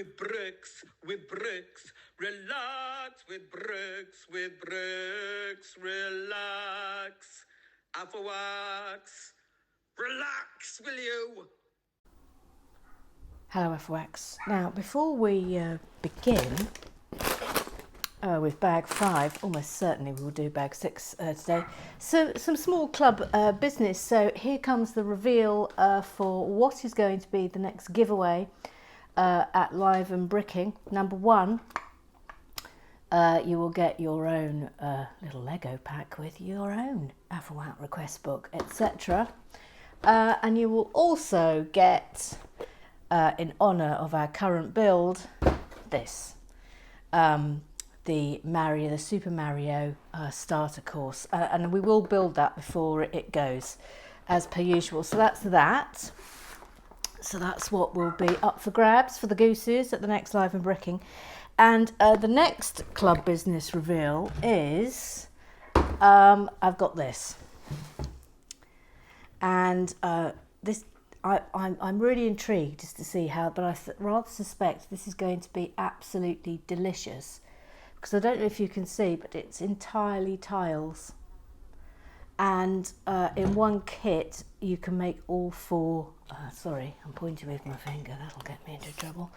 with bricks, relax with bricks, relax. Alpha Wax, relax, will you? Hello FWAX. Now before we begin with bag 5, almost certainly we'll do bag 6 today, so some small club business. So here comes the reveal for what is going to be the next giveaway at Live and Bricking. Number 1, you will get your own little Lego pack with your own Alpha request book, etc. And you will also get, in honour of our current build, this. The Super Mario starter course. And we will build that before it goes, as per usual. So that's that. So that's what will be up for grabs for the gooses at the next Live and Bricking. And the next club business reveal is, I've got this. And this, I'm really intrigued just to see how, but I rather suspect this is going to be absolutely delicious. Because I don't know if you can see, but it's entirely tiles. And in one kit, you can make all 4, sorry, I'm pointing with my finger, that'll get me into trouble.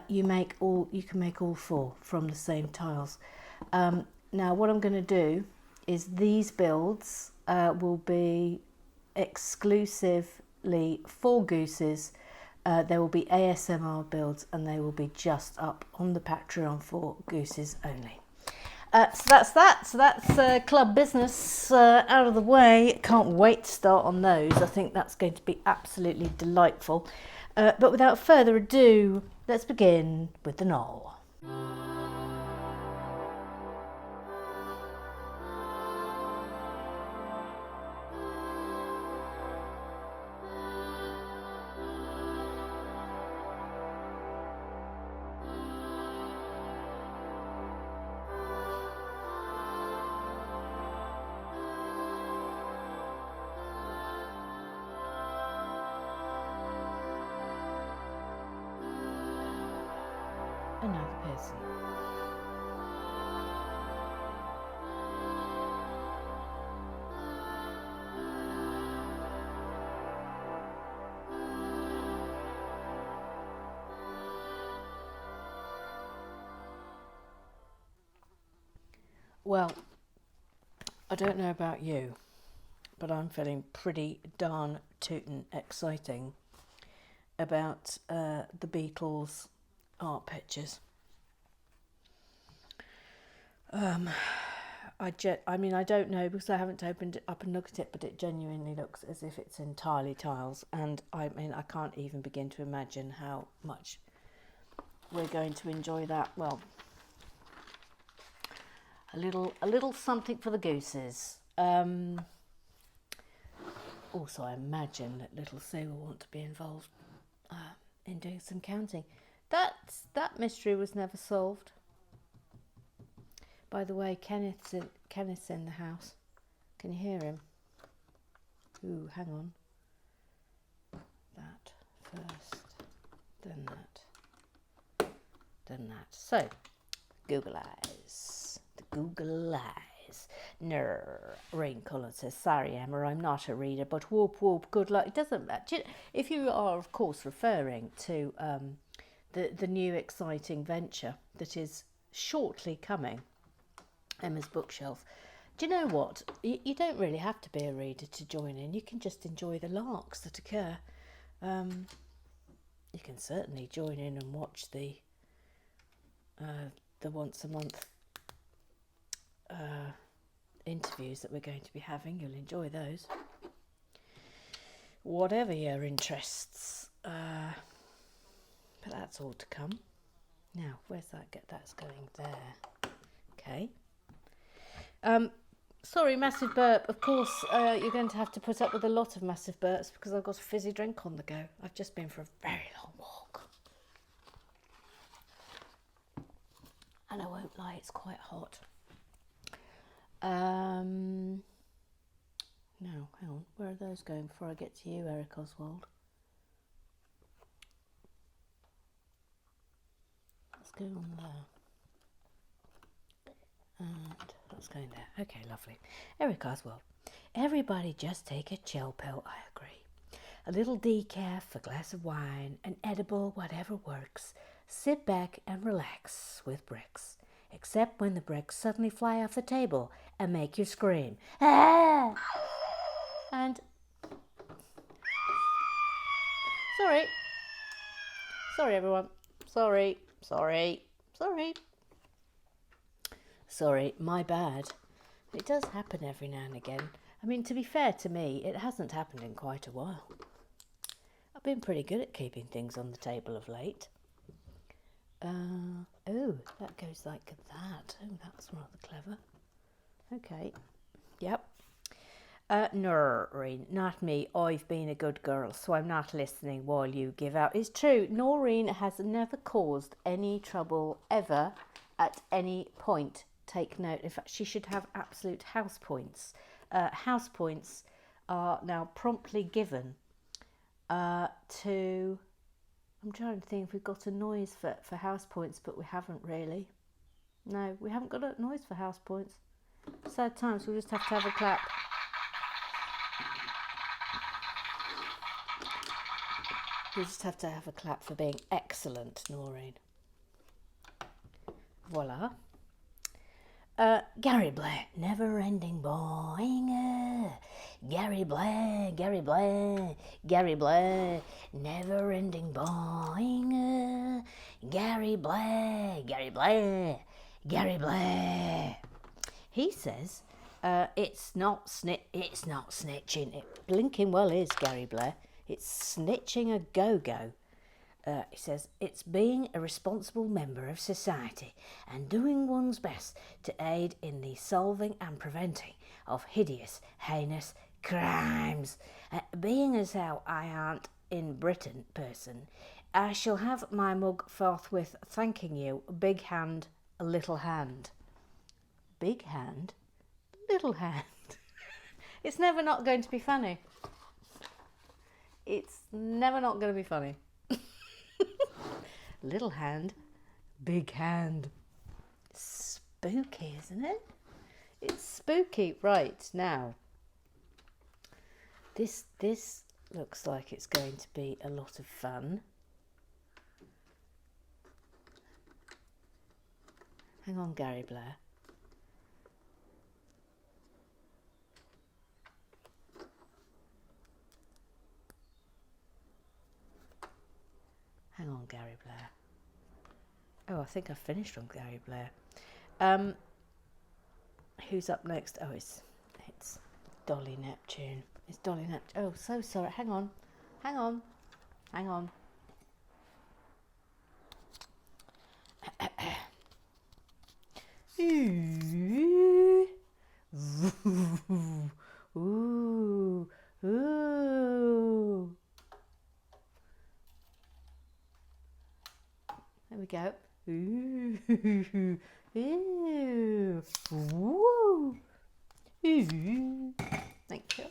You can make all 4 from the same tiles. Now what I'm going to do is these builds will be exclusively for gooses. There will be ASMR builds and they will be just up on the Patreon for gooses only. So that's that. So that's club business out of the way. Can't wait to start on those. I think that's going to be absolutely delightful. But without further ado, let's begin with the knoll. Another person. Well, I don't know about you, but I'm feeling pretty darn tootin' exciting about the Beatles art pictures. I mean, I don't know because I haven't opened it up and looked at it, but it genuinely looks as if it's entirely tiles. And I mean, I can't even begin to imagine how much we're going to enjoy that. Well, a little something for the gooses. Also, I imagine that little Sue will want to be involved in doing some counting. That mystery was never solved. By the way, Kenneth's in the house. Can you hear him? Ooh, hang on. That first, then that. So, Google Eyes. The Google Eyes. Rain Cullen says, sorry Emma, I'm not a reader, but whoop whoop, good luck. It doesn't matter. If you are, of course, referring to the new exciting venture that is shortly coming, Emma's Bookshelf. Do you know what? You don't really have to be a reader to join in. You can just enjoy the larks that occur. You can certainly join in and watch the once a month interviews that we're going to be having. You'll enjoy those. Whatever your interests. But that's all to come. Now, where's that? That's going there. Okay. Sorry, massive burp. Of course, you're going to have to put up with a lot of massive burps because I've got a fizzy drink on the go. I've just been for a very long walk. And I won't lie, it's quite hot. No, hang on. Where are those going before I get to you, Eric Oswald? go on there. And that's going there. Okay, lovely. Eric Oswald. Everybody just take a chill pill, I agree. A little decaf, a glass of wine, an edible, whatever works. Sit back and relax with bricks. Except when the bricks suddenly fly off the table and make you scream. Ah! And... Sorry everyone. Sorry, my bad. It does happen every now and again. I mean, to be fair to me, it hasn't happened in quite a while. I've been pretty good at keeping things on the table of late. Oh, that goes like that. Oh, that's rather clever. Okay. Yep. Noreen, not me. I've been a good girl, so I'm not listening while you give out. It's true. Noreen has never caused any trouble ever at any point. Take note. In fact, she should have absolute house points. House points are now promptly given to... I'm trying to think if we've got a noise for house points, but we haven't really. No, we haven't got a noise for house points. Sad times, we'll just have to have a clap. We just have to have a clap for being excellent, Noreen. Voila. Gary Blair, never-ending boing. Gary Blair, never-ending boing. Gary Blair. He says, it's not snitching. It blinking well is, Gary Blair. It's snitching a go-go. He says, it's being a responsible member of society and doing one's best to aid in the solving and preventing of hideous, heinous crimes. Being as how I aren't in Britain person, I shall have my mug forthwith thanking you. Big hand, little hand. Big hand, little hand. It's never not going to be funny. It's never not going to be funny. Little hand, big hand. Spooky, isn't it? It's spooky. Right, now. This looks like it's going to be a lot of fun. Hang on, Gary Blair. Hang on, Gary Blair. Oh, I think I've finished on Gary Blair. Who's up next? Oh, it's Dolly Neptune. It's Dolly Neptune. Oh, so sorry. Hang on. Ooh. Ooh. Ooh. There we go. Ooh. Ooh. Woo. Ooh. Thank you.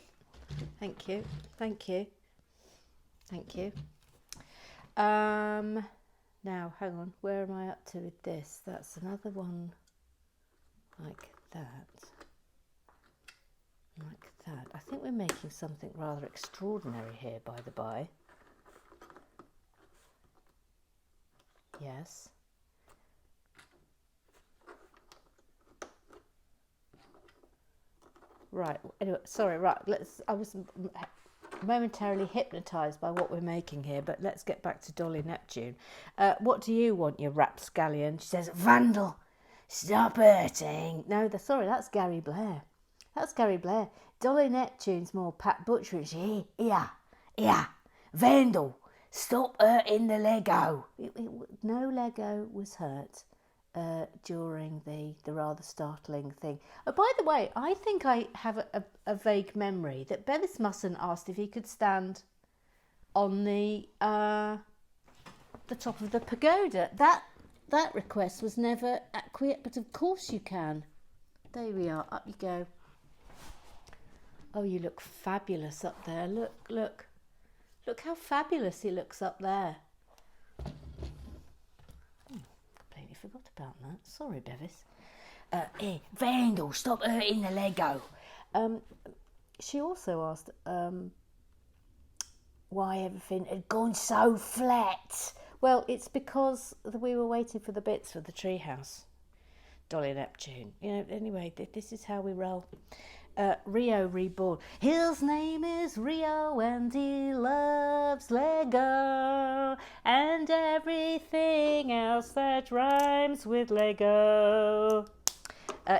Now, hang on. Where am I up to with this? That's another one like that. Like that. I think we're making something rather extraordinary here, by the by. Yes. Right. Anyway, sorry. Right. I was momentarily hypnotised by what we're making here, but let's get back to Dolly Neptune. What do you want, you rapscallion? She says, Vandal, stop hurting. No, that's Gary Blair. Dolly Neptune's more Pat Butcher. She, yeah, Vandal, stop hurting the Lego. No Lego was hurt during the rather startling thing. Oh, by the way, I think I have a vague memory that Bevis Musson asked if he could stand on the top of the pagoda. That request was never acquiesced, but of course you can. There we are. Up you go. Oh, you look fabulous up there. Look how fabulous he looks up there. Play forgot about that. Sorry, Bevis. Hey, Vandal, stop hurting the Lego. She also asked why everything had gone so flat. Well, it's because we were waiting for the bits for the treehouse. Dolly Neptune. Anyway, this is how we roll. Rio Reborn. His name is Rio and he loves Lego and everything else that rhymes with Lego.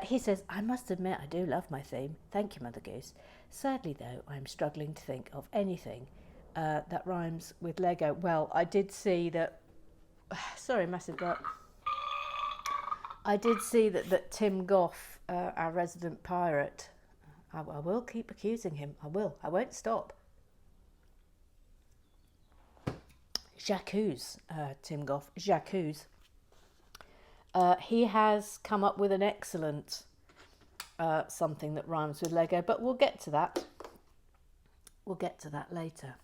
He says, I must admit I do love my theme. Thank you, Mother Goose. Sadly, though, I'm struggling to think of anything that rhymes with Lego. Well, I did see that... Sorry, massive burp. I did see that Tim Goff, our resident pirate... I will keep accusing him. I will. I won't stop. Jacques, Tim Goff. Jacques. He has come up with an excellent something that rhymes with Lego, but we'll get to that. We'll get to that later.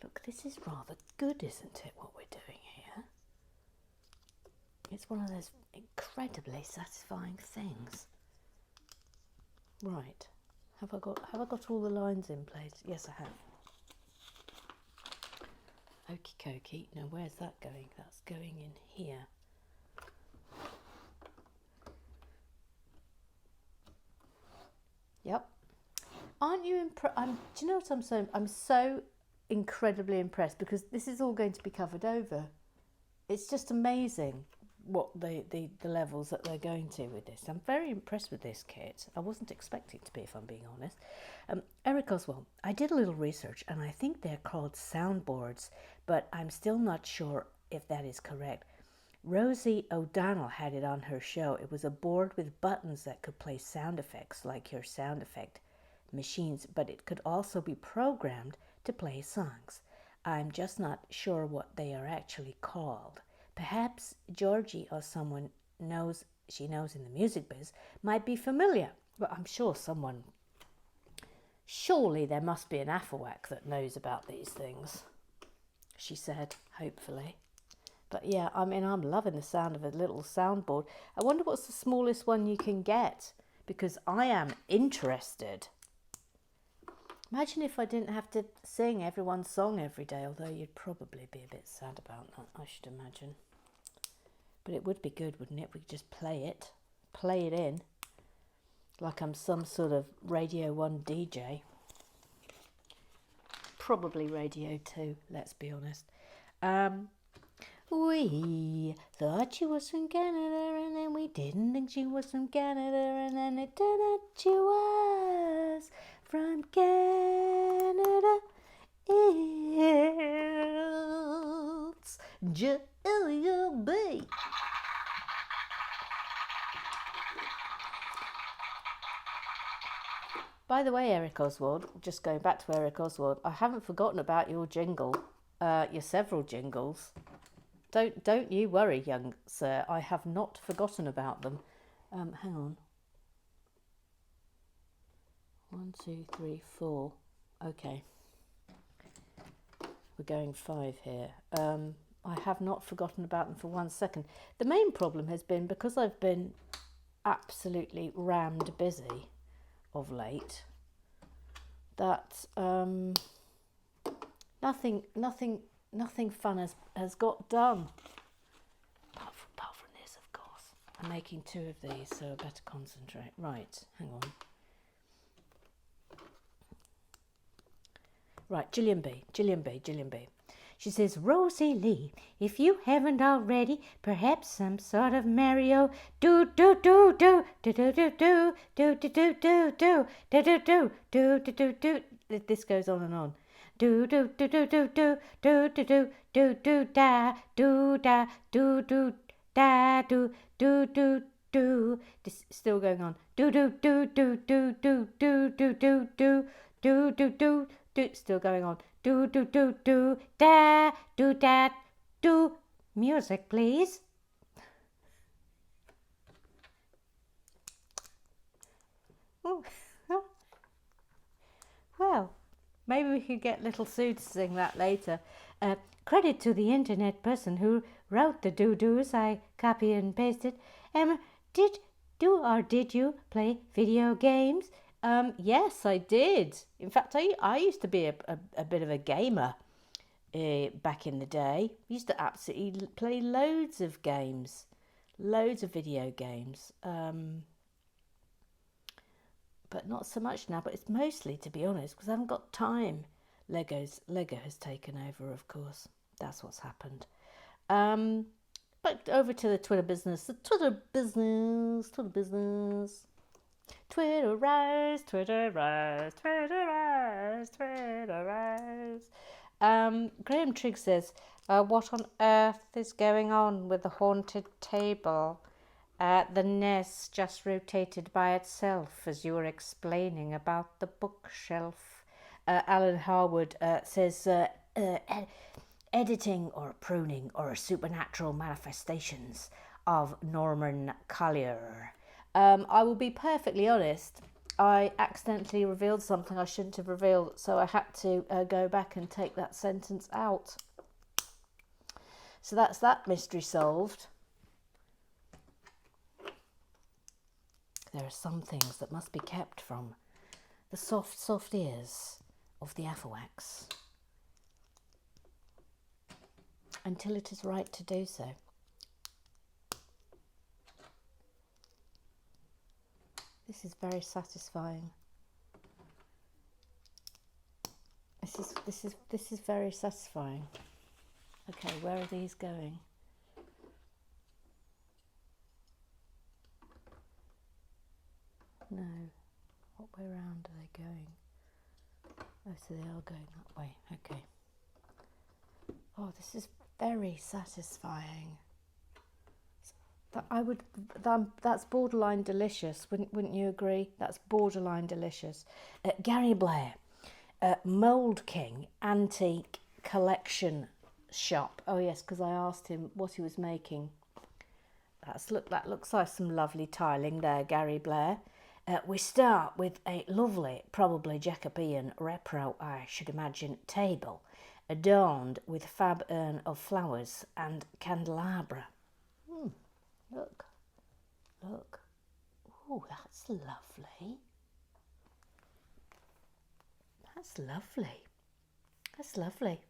Look, this is rather good, isn't it, what we're doing here? It's one of those incredibly satisfying things. Right. Have I got all the lines in place? Yes, I have. Okie dokie. Now, where's that going? That's going in here. Yep. Aren't you impressed? Do you know what I'm saying? I'm so incredibly impressed because this is all going to be covered over. It's just amazing what the levels that they're going to with this. I'm very impressed with this kit. I wasn't expecting to be, if I'm being honest. Eric Oswald, I did a little research and I think they're called soundboards, but I'm still not sure if that is correct. Rosie O'Donnell had it on her show. It was a board with buttons that could play sound effects like your sound effect machines, but it could also be programmed to play songs. I'm just not sure what they are actually called. Perhaps Georgie or someone she knows in the music biz might be familiar. But I'm sure surely there must be an Afawak that knows about these things, she said, hopefully. But yeah, I mean, I'm loving the sound of a little soundboard. I wonder what's the smallest one you can get, because I am interested. Imagine if I didn't have to sing everyone's song every day, although you'd probably be a bit sad about that, I should imagine. But it would be good, wouldn't it? We could just play it in, like I'm some sort of Radio 1 DJ. Probably Radio 2, let's be honest. We thought she was from Canada, and then we didn't think she was from Canada, and then it turned out she was from Canada. It's Julia B. By the way, Eric Oswald, just going back to Eric Oswald, I haven't forgotten about your jingle, your several jingles. Don't you worry, young sir. I have not forgotten about them. Hang on. 1, 2, 3, 4. Okay. We're going 5 here. I have not forgotten about them for 1 second. The main problem has been because I've been absolutely rammed busy of late that nothing fun has got done. Apart from this, of course. I'm making 2 of these, so I better concentrate. Right, hang on. Right, Gillian B. She says, Rosie Lee, if you haven't already, perhaps some sort of Mario do do do do do do do do do do do do do do do do do do. This goes on and on. Do do do do do do do do do do do da do da do do da do do do do. This is still going on. Do do do do do do do do do do do do do. Still going on. Do do do do da do da do. Music, please. Ooh. Well, maybe we could get little Sue to sing that later. Credit to the internet person who wrote the doo-doos. I copy and pasted. Did you play video games? Yes, I did. In fact, I used to be a bit of a gamer back in the day. I used to absolutely play loads of games, loads of video games. But not so much now. But it's mostly, to be honest, because I haven't got time. Lego has taken over, of course. That's what's happened. But over to the Twitter business. The Twitter business. Twitter rise. Graham Trigg says, what on earth is going on with the haunted table? The NES just rotated by itself as you were explaining about the bookshelf. Alan Harwood says, editing or pruning or supernatural manifestations of Norman Collier. I will be perfectly honest, I accidentally revealed something I shouldn't have revealed, so I had to go back and take that sentence out. So that's that mystery solved. There are some things that must be kept from the soft ears of the Afferwax until it is right to do so. This is very satisfying. This is very satisfying. Okay, where are these going? No. What way around are they going? Oh, so they are going that way. Okay. Oh, this is very satisfying. That's borderline delicious, wouldn't you agree? That's borderline delicious. Gary Blair, Mould King Antique Collection Shop. Oh yes, because I asked him what he was making. That looks like some lovely tiling there, Gary Blair. We start with a lovely, probably Jacobean repro, I should imagine, table, adorned with fab urn of flowers and candelabra. Look. Oh, that's lovely. That's lovely.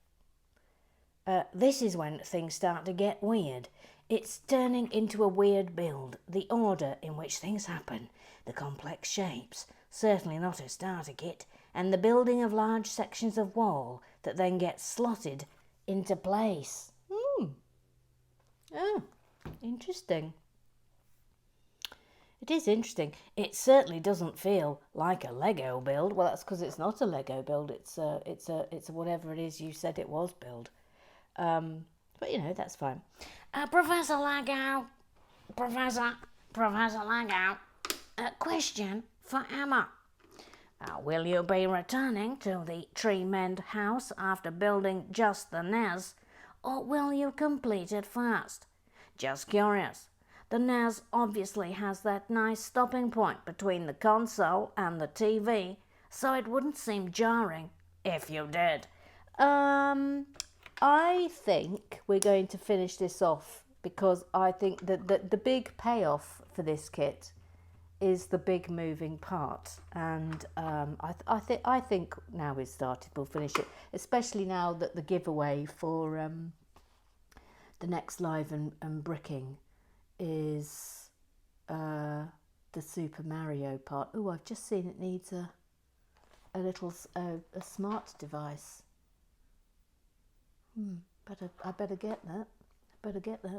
This is when things start to get weird. It's turning into a weird build. The order in which things happen, the complex shapes, certainly not a starter kit, and the building of large sections of wall that then get slotted into place. Oh, interesting. It is interesting. It certainly doesn't feel like a Lego build. Well, that's because it's not a Lego build. It's a whatever it is you said it was build. But you know, that's fine. Professor Lego. Question for Emma. Will you be returning to the Tree Mend house after building just the NES, or will you complete it first? Just curious. The NES obviously has that nice stopping point between the console and the TV, so it wouldn't seem jarring if you did. I think we're going to finish this off because I think that the big payoff for this kit is the big moving part, and I think now we've started, we'll finish it, especially now that the giveaway for the next live and bricking is the Super Mario part. Oh, I've just seen it needs a little a smart device. I better get that.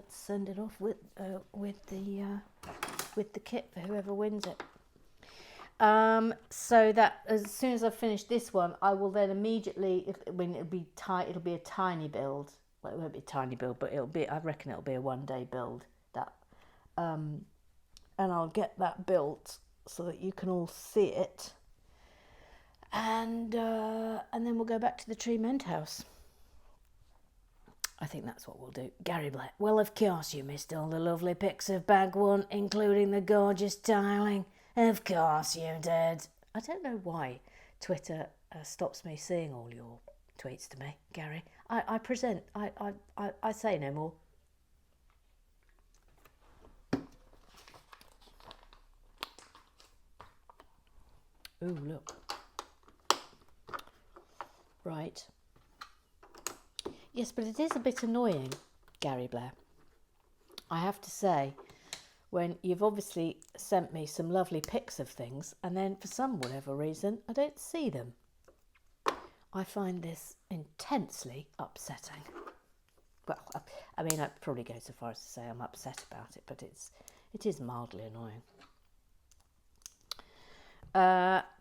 Send it off with the kit for whoever wins it. So that as soon as I finish this one, I will then immediately, it'll be a tiny build. Well, it won't be a tiny build, but I reckon it'll be a one-day build. And I'll get that built so that you can all see it. And then we'll go back to the Tree Mend house. I think that's what we'll do. Gary Black. Well, of course you missed all the lovely pics of Bag 1, including the gorgeous tiling. Of course you did. I don't know why Twitter stops me seeing all your tweets to me, Gary. I present. I say no more. Ooh, look. Right. Yes, but it is a bit annoying, Gary Blair. I have to say, when you've obviously sent me some lovely pics of things, and then for some whatever reason, I don't see them. I find this intensely upsetting. Well, I mean, I'd probably go so far as to say I'm upset about it, but it is mildly annoying.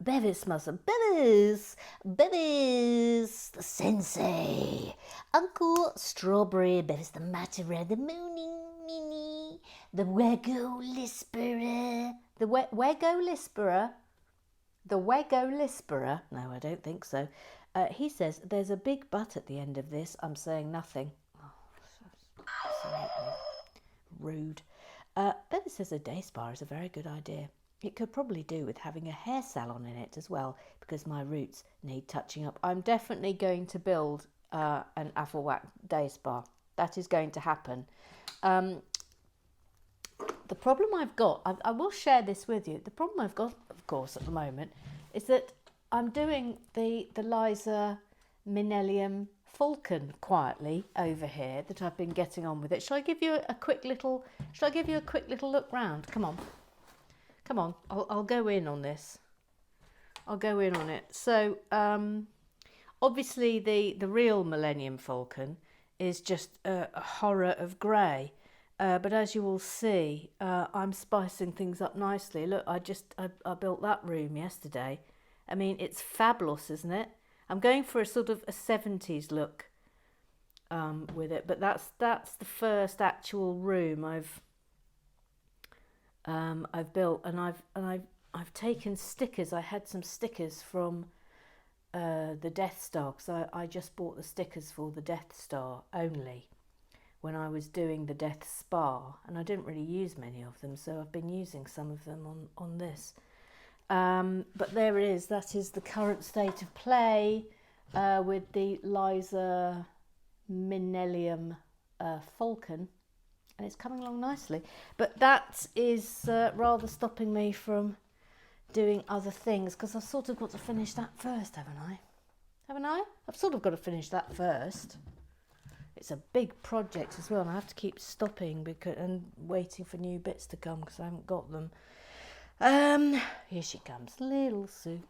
Bevis Muslim. Bevis, the sensei. Uncle Strawberry, Bevis the Matterer, the Mooning Minnie, the Wego Lisperer. The Wego Lisperer? The Wego Lisperer? No, I don't think so. He says, there's a big but at the end of this. I'm saying nothing. Oh, absolutely rude. Bevis says a day spa is a very good idea. It could probably do with having a hair salon in it as well, because my roots need touching up. I'm definitely going to build an Afflewack day spa. That is going to happen. The problem I've got, I will share this with you. The problem I've got, of course, at the moment, is that I'm doing the Liza Minnelli Falcon quietly over here that I've been getting on with it. Shall I give you a quick little look round? Come on. Come on, I'll go in on this. I'll go in on it. So, obviously the real Millennium Falcon is just a horror of grey. But as you will see, I'm spicing things up nicely. Look, I built that room yesterday. I mean, it's fabulous, isn't it? I'm going for a sort of a 70s look with it. But that's the first actual room I've built, and I've taken stickers. I had some stickers from the Death Star, because I just bought the stickers for the Death Star only when I was doing the Death Spa, and I didn't really use many of them, so I've been using some of them on this. But there it is. That is the current state of play with the Liza Minnelli Falcon. And it's coming along nicely. But that is rather stopping me from doing other things, because I've sort of got to finish that first, haven't I? Haven't I? I've sort of got to finish that first. It's a big project as well, and I have to keep stopping and waiting for new bits to come because I haven't got them. Here she comes, little Sue.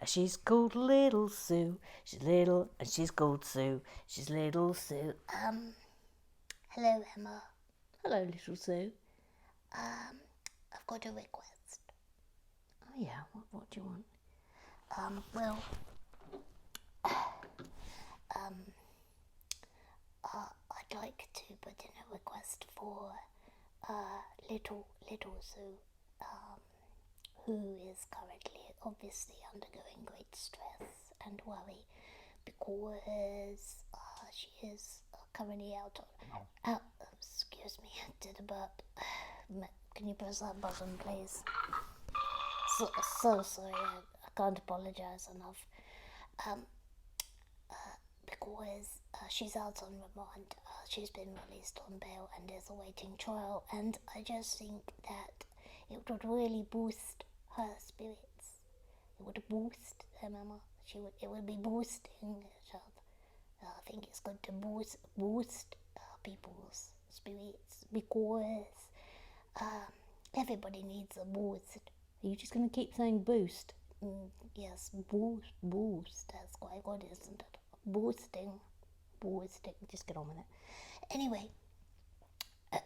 She's called Little Sue. She's little and she's called Sue. She's little Sue. Hello, Emma. Hello, little Sue. I've got a request. Oh yeah, what do you want? I'd like to put in a request for little Sue, who is currently obviously undergoing great stress and worry because she is currently out. Excuse me, I did a burp. Can you press that button, please? So sorry, I can't apologize enough. Because she's out on remand. She's been released on bail and is awaiting trial, and I just think that it would really boost her spirits. It would boost her mama. It would be boosting her. I think it's good to boost people's spirits, because everybody needs a boost. Are you just going to keep saying boost? Yes, boost. That's quite good, isn't it? Boosting. Just get on with it. Anyway, I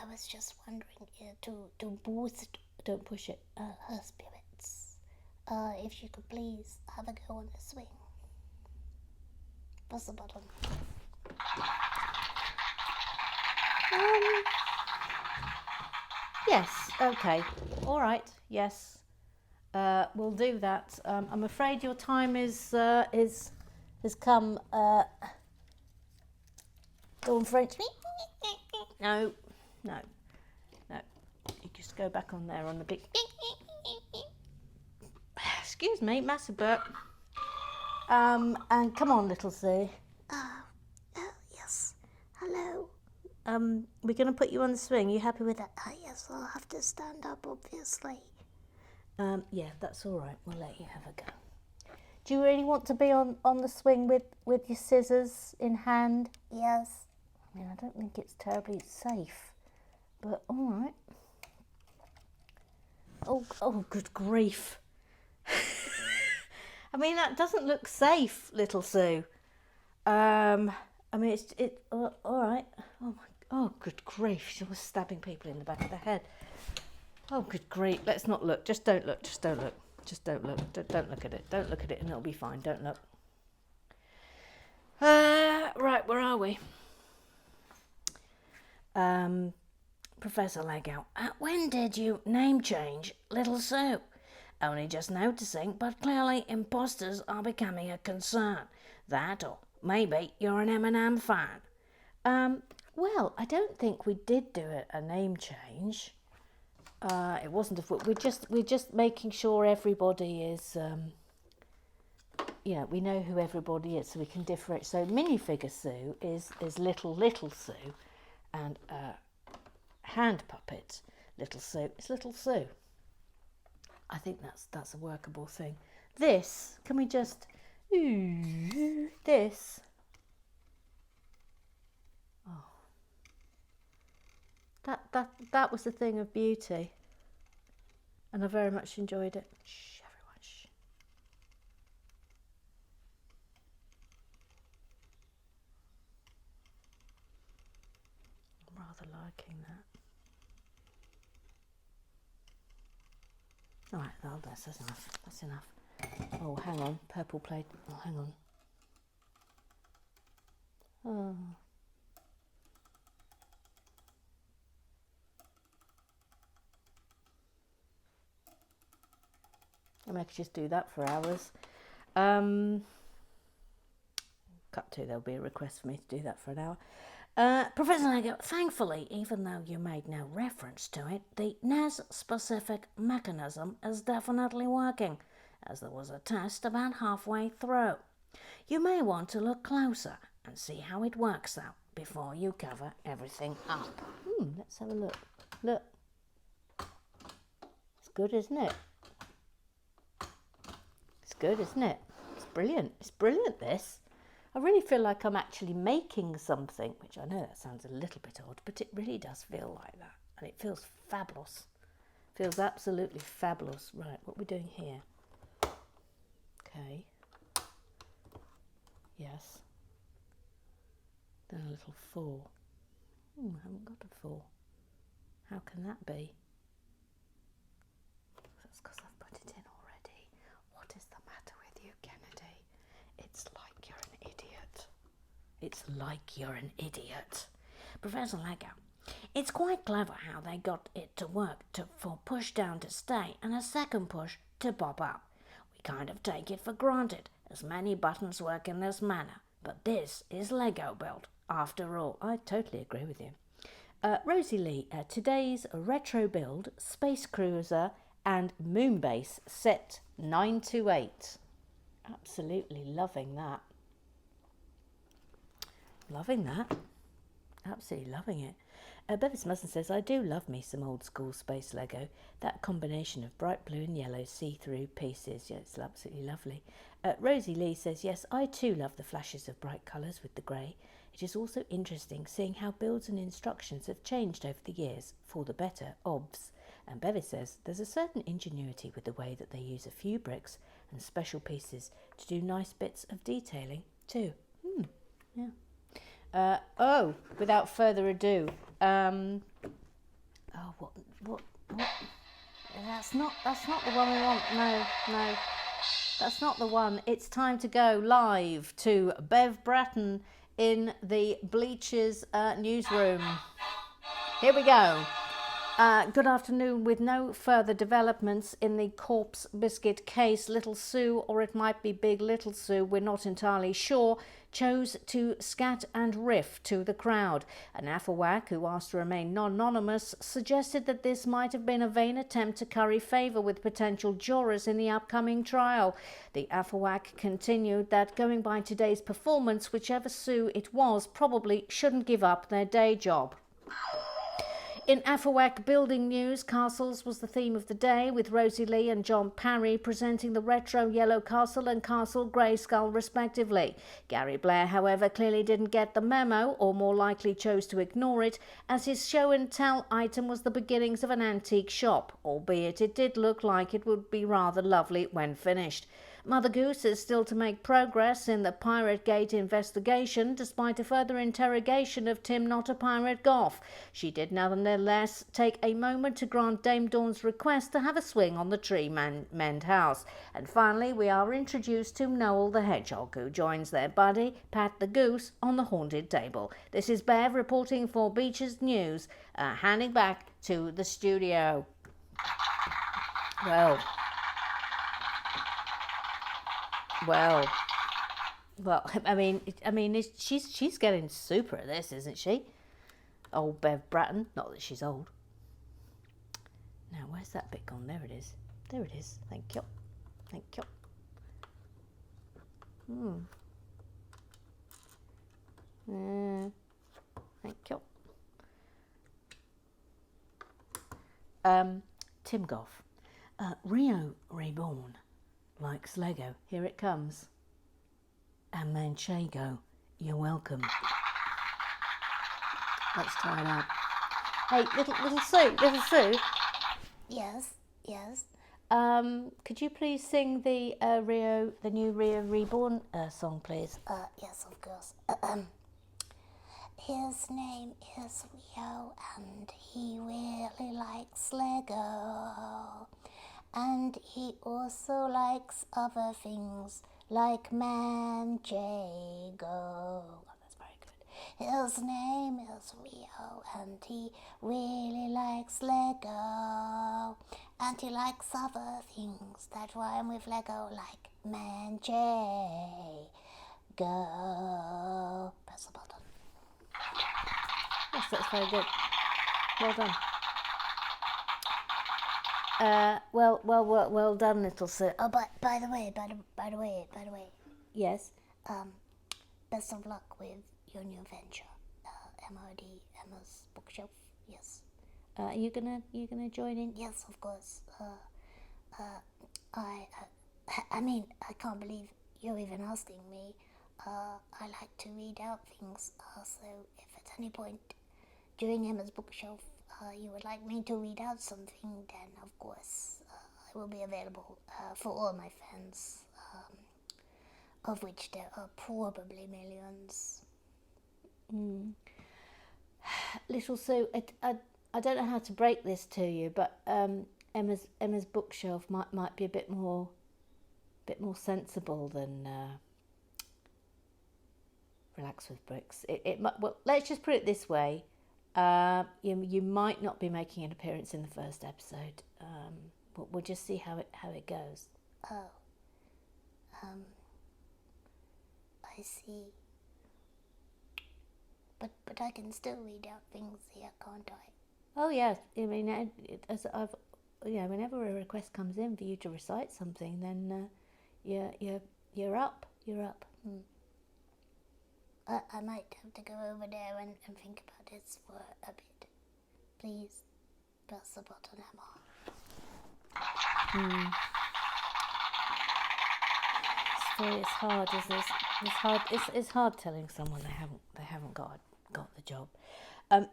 was just wondering to boost. Don't push it. Her spirits. If she could please have a go on the swing. Press the button. Yes. Okay. All right. Yes. We'll do that. I'm afraid your time has come. Go on French. No. You just go back on there on the big. Excuse me, massive burp. And come on, little Sue. Yes. Hello. We're going to put you on the swing. You happy with that? Yes, I'll have to stand up, obviously. Yeah, that's all right. We'll let you have a go. Do you really want to be on the swing with your scissors in hand? Yes. I mean, I don't think it's terribly safe, but all right. Oh, good grief. I mean, that doesn't look safe, little Sue. I mean, all right. Oh, good grief. She was stabbing people in the back of the head. Oh, good grief. Let's not look. Just don't look. Just don't look. Just don't look. Don't look at it. Don't look at it and it'll be fine. Don't look. Right, where are we? Professor Lego, when did you name change Little Sue? Only just noticing, but clearly imposters are becoming a concern. That, or maybe you're an M&M fan. Well, I don't think we did do a name change. It wasn't we're just making sure everybody is, we know who everybody is, so we can differentiate. So minifigure Sue is little Sue, and hand puppet Little Sue is Little Sue. I think that's a workable thing. This, can we just this? Oh, that was the thing of beauty, and I very much enjoyed it. Shh, everyone, shh. I'm rather liking that. All right, well, that's enough. That's enough. Oh, hang on, purple plate. Oh, hang on. Oh. I mean, I could just do that for hours. Cut to, there'll be a request for me to do that for an hour. Professor Lego, thankfully, even though you made no reference to it, the NES-specific mechanism is definitely working, as there was a test about halfway through. You may want to look closer and see how it works out before you cover everything up. Let's have a look. Look. It's good, isn't it? It's good, isn't it? It's brilliant. It's brilliant, this. I really feel like I'm actually making something, which I know that sounds a little bit odd, but it really does feel like that. And it feels fabulous. Feels absolutely fabulous. Right, what are we doing here? Okay. Yes. Then a little 4. I haven't got a 4. How can that be? That's because I've put it in already. What is the matter with you, Kennedy? It's like you're an idiot. It's like you're an idiot. Professor Lego, it's quite clever how they got it to work for push down to stay and a second push to pop up. We kind of take it for granted, as many buttons work in this manner. But this is Lego build, after all. I totally agree with you. Rosie Lee, today's retro build, Space Cruiser and Moonbase set 928. Absolutely loving that. Loving that. Absolutely loving it. Bevis Musson says, I do love me some old school space Lego. That combination of bright blue and yellow see-through pieces. Yeah, it's absolutely lovely. Rosie Lee says, yes, I too love the flashes of bright colours with the grey. It is also interesting seeing how builds and instructions have changed over the years, for the better, obs. And Bevis says, there's a certain ingenuity with the way that they use a few bricks and special pieces to do nice bits of detailing too. Yeah. Without further ado, what? That's not the one we want. No, that's not the one. It's time to go live to Bev Bratton in the Bleachers newsroom. Here we go. Good afternoon. With no further developments in the corpse biscuit case, Little Sue, or it might be Big Little Sue, we're not entirely sure, chose to scat and riff to the crowd. An Afawak, who asked to remain anonymous, suggested that this might have been a vain attempt to curry favour with potential jurors in the upcoming trial. The Afawak continued that going by today's performance, whichever Sue it was probably shouldn't give up their day job. In Afawak building news, castles was the theme of the day, with Rosie Lee and John Parry presenting the retro yellow castle and castle grey skull respectively. Gary Blair, however, clearly didn't get the memo, or more likely chose to ignore it, as his show and tell item was the beginnings of an antique shop, albeit it did look like it would be rather lovely when finished. Mother Goose is still to make progress in the Pirate Gate investigation, despite a further interrogation of Tim Not a Pirate Goff. She did nonetheless take a moment to grant Dame Dawn's request to have a swing on the Tree Mend house. And finally, we are introduced to Noel the Hedgehog, who joins their buddy, Pat the Goose, on the haunted table. This is Bev reporting for Beaches News, handing back to the studio. Well, I mean, she's getting super at this, isn't she? Old Bev Bratton. Not that she's old. Now, where's that bit gone? There it is. There it is. Thank you. Thank you. Thank you. Tim Goff. Rio Reborn likes Lego. Here it comes. And Manchego, you're welcome. Let's try it out. Hey, little Sue. Yes, yes. Could you please sing the new Rio Reborn song, please? Yes, of course. His name is Rio, and he really likes Lego. And he also likes other things like Manchego. Oh, that's very good. His name is Rio, and he really likes Lego. And he likes other things that rhyme with Lego, like Manchego. Press the button. Yes, that's very good. Well done. Well done, little Sue. Oh, but by the way. Yes. Best of luck with your new venture, Emma's bookshelf. Yes. Are you gonna join in? Yes, of course. I mean, I can't believe you're even asking me. I like to read out things. So if at any point during Emma's bookshelf you would like me to read out something, then of course I will be available for all my fans, of which there are probably millions. Little Sue, I don't know how to break this to you, but Emma's bookshelf might be a bit more sensible than Relax with Bricks. It might, well, let's just put it this way. You might not be making an appearance in the first episode. We'll just see how it goes. Oh. I see. But I can still read out things here, can't I? Oh yes. I mean, whenever a request comes in for you to recite something, then you're up. I might have to go over there and think about this for a bit. Please press the button, Emma. It's hard, isn't it? It's hard telling someone they haven't got the job.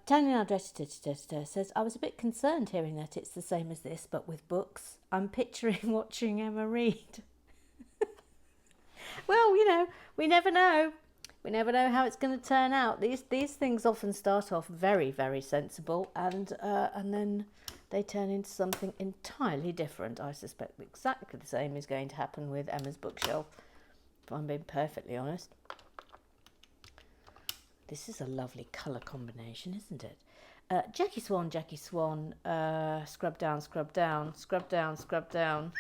Tanya our says, I was a bit concerned hearing that it's the same as this, but with books. I'm picturing watching Emma read. Well, we never know. We never know how it's going to turn out. These things often start off very, very sensible, and then they turn into something entirely different. I suspect exactly the same is going to happen with Emma's bookshelf, if I'm being perfectly honest. This is a lovely colour combination, isn't it? Jackie Swan, scrub down, scrub down, scrub down, scrub down.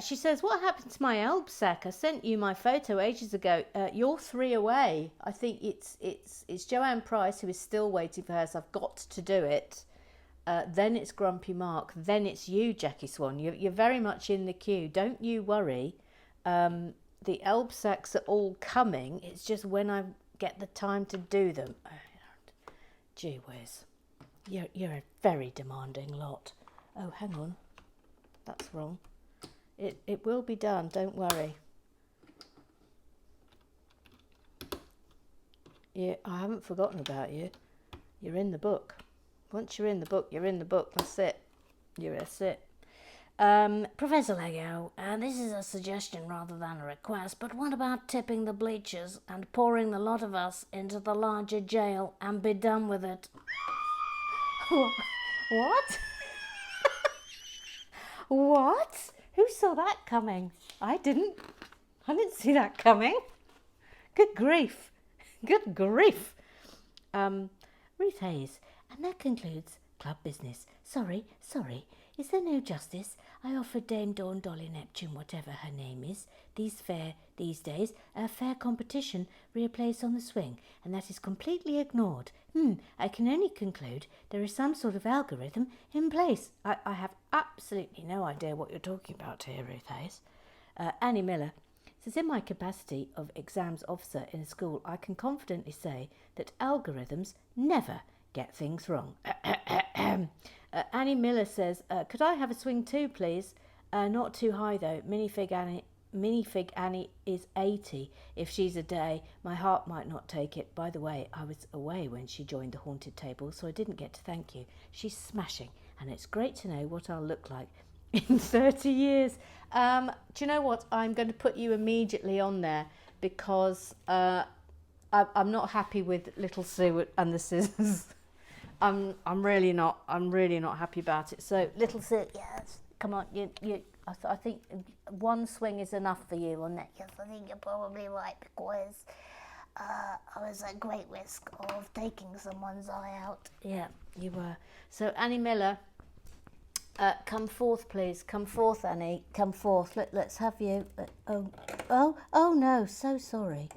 She says, what happened to my Elb sack? I sent you my photo ages ago. You're 3 away. I think it's Joanne Price who is still waiting for hers. I've got to do it. Then it's Grumpy Mark. Then it's you, Jackie Swan. You're very much in the queue. Don't you worry. The Elb sacks are all coming. It's just when I get the time to do them. Gee whiz. You're a very demanding lot. Oh, hang on. That's wrong. It will be done, don't worry. Yeah, I haven't forgotten about you. You're in the book. Once you're in the book, you're in the book. That's it. That's it. Professor Lego, this is a suggestion rather than a request, but what about tipping the bleachers and pouring the lot of us into the larger jail and be done with it? What? What? Who saw that coming? I didn't see that coming. Good grief. Good grief. Ruth Hayes. And that concludes club business. Sorry. Is there no justice? I offered Dame Dawn Dolly Neptune, whatever her name is, these days, a fair competition, rear place on the swing, and that is completely ignored. I can only conclude there is some sort of algorithm in place. I have absolutely no idea what you're talking about here, Ruth Hayes. Annie Miller says, in my capacity of exams officer in a school, I can confidently say that algorithms never get things wrong. Annie Miller says, could I have a swing too, please? Not too high, though. Minifig Annie is 80. If she's a day, my heart might not take it. By the way, I was away when she joined the haunted table, so I didn't get to thank you. She's smashing, and it's great to know what I'll look like in 30 years. Do you know what? I'm going to put you immediately on there because I'm not happy with Little Sue and the scissors. I'm really not happy about it. So Little Sue, yes, come on, I think one swing is enough for you on that. Yes, I think you're probably right, because I was at great risk of taking someone's eye out. Yeah, you were. So Annie Miller, come forth, please. Come forth, Annie. Come forth. Let's have you. Oh no, so sorry.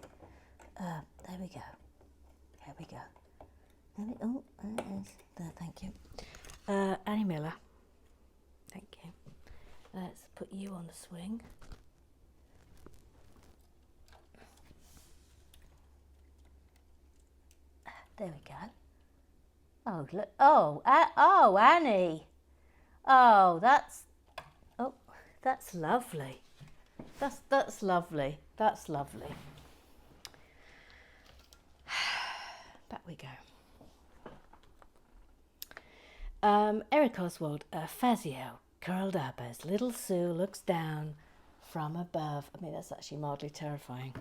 There we go. There we go. Oh, there it is. There, thank you. Annie Miller. Thank you. Let's put you on the swing. There we go. Oh, look. Oh, Annie. Oh, that's lovely. That's lovely. That's lovely. Back we go. Eric Oswald, Fazio, curled up as Little Sue looks down from above. I mean, that's actually mildly terrifying.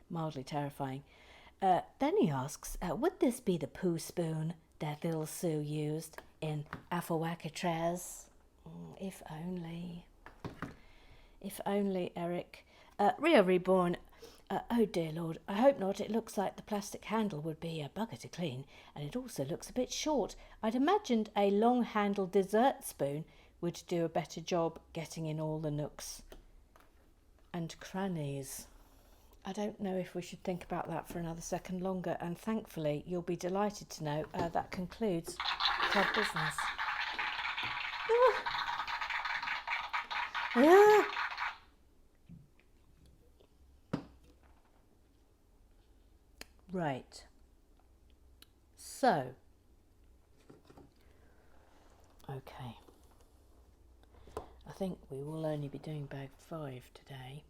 Mildly terrifying. Then he asks, would this be the poo spoon that Little Sue used in Afawakatrez? If only. If only, Eric. Rio Reborn. Oh dear Lord, I hope not. It looks like the plastic handle would be a bugger to clean, and it also looks a bit short. I'd imagined a long-handled dessert spoon would do a better job getting in all the nooks and crannies. I don't know if we should think about that for another second longer, and thankfully you'll be delighted to know that concludes club business. Right. So, okay. I think we will only be doing bag 5 today.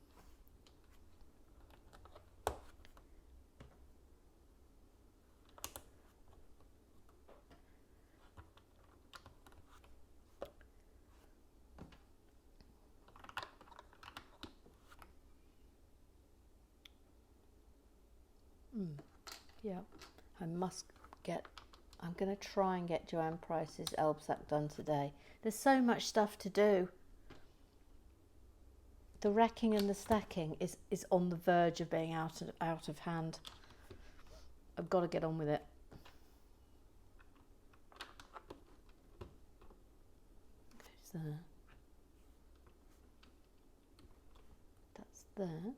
Yeah, I'm going to try and get Joanne Price's Elbsack done today. There's so much stuff to do. The racking and the stacking is on the verge of being out of hand. I've got to get on with it. Goes there. That's there.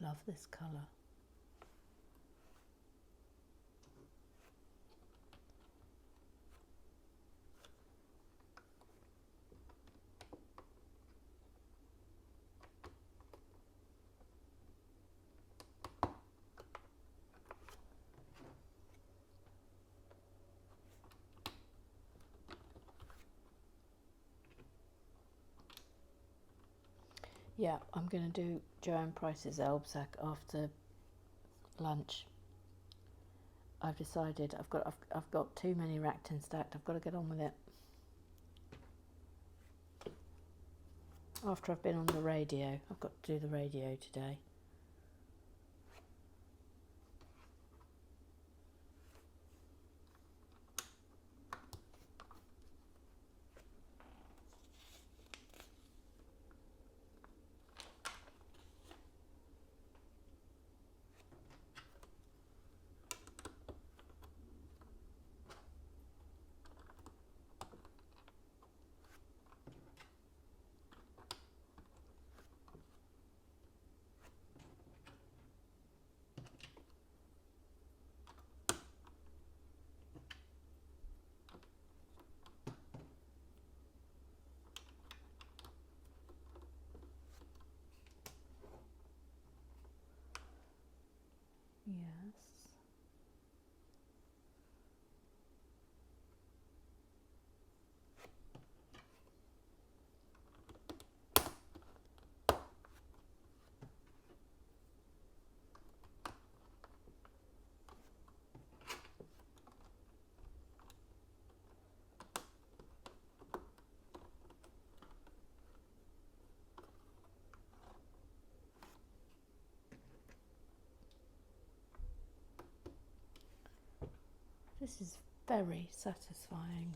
Love this colour. Yeah, I'm going to do Joanne Price's Elbsack after lunch. I've decided I've got too many racked and stacked. I've got to get on with it. After I've been on the radio, I've got to do the radio today. Yes. This is very satisfying.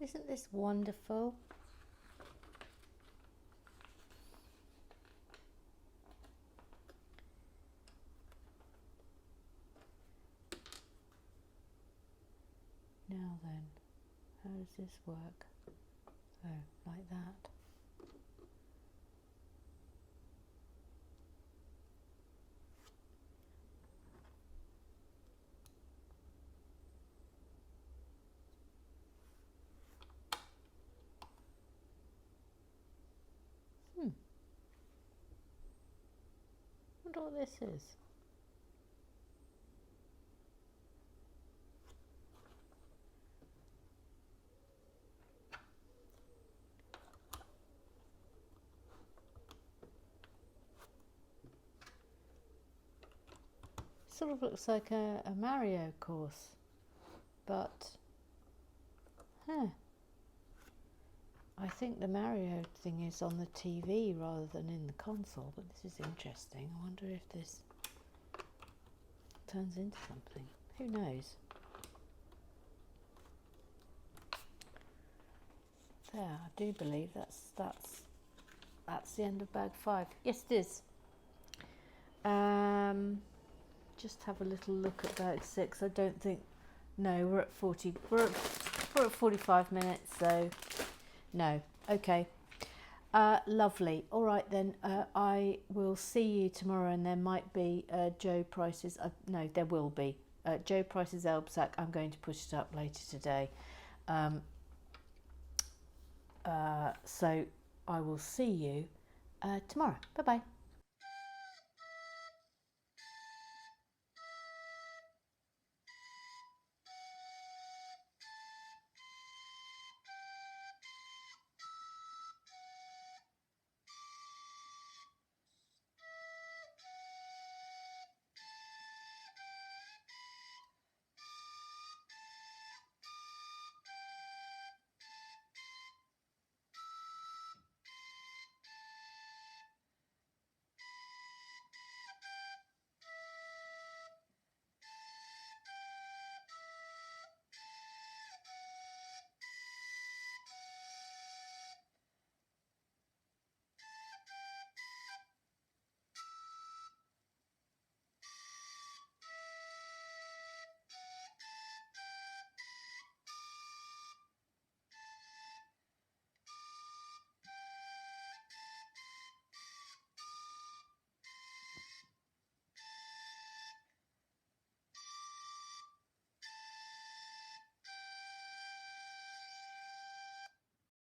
Isn't this wonderful? Now then, how does this work? Oh, like that. Wonder what this is. Sort of looks like a Mario course, but I think the Mario thing is on the TV rather than in the console, but this is interesting. I wonder if this turns into something. Who knows? There, I do believe that's the end of bag 5. Yes, it is. Just have a little look at bag 6. I don't think. No, we're at 40. We're at 45 minutes. So no. Okay. Lovely. All right then. I will see you tomorrow, and there might be Joe Price's. No, there will be Joe Price's Elbsack. I'm going to push it up later today. So I will see you tomorrow. Bye bye.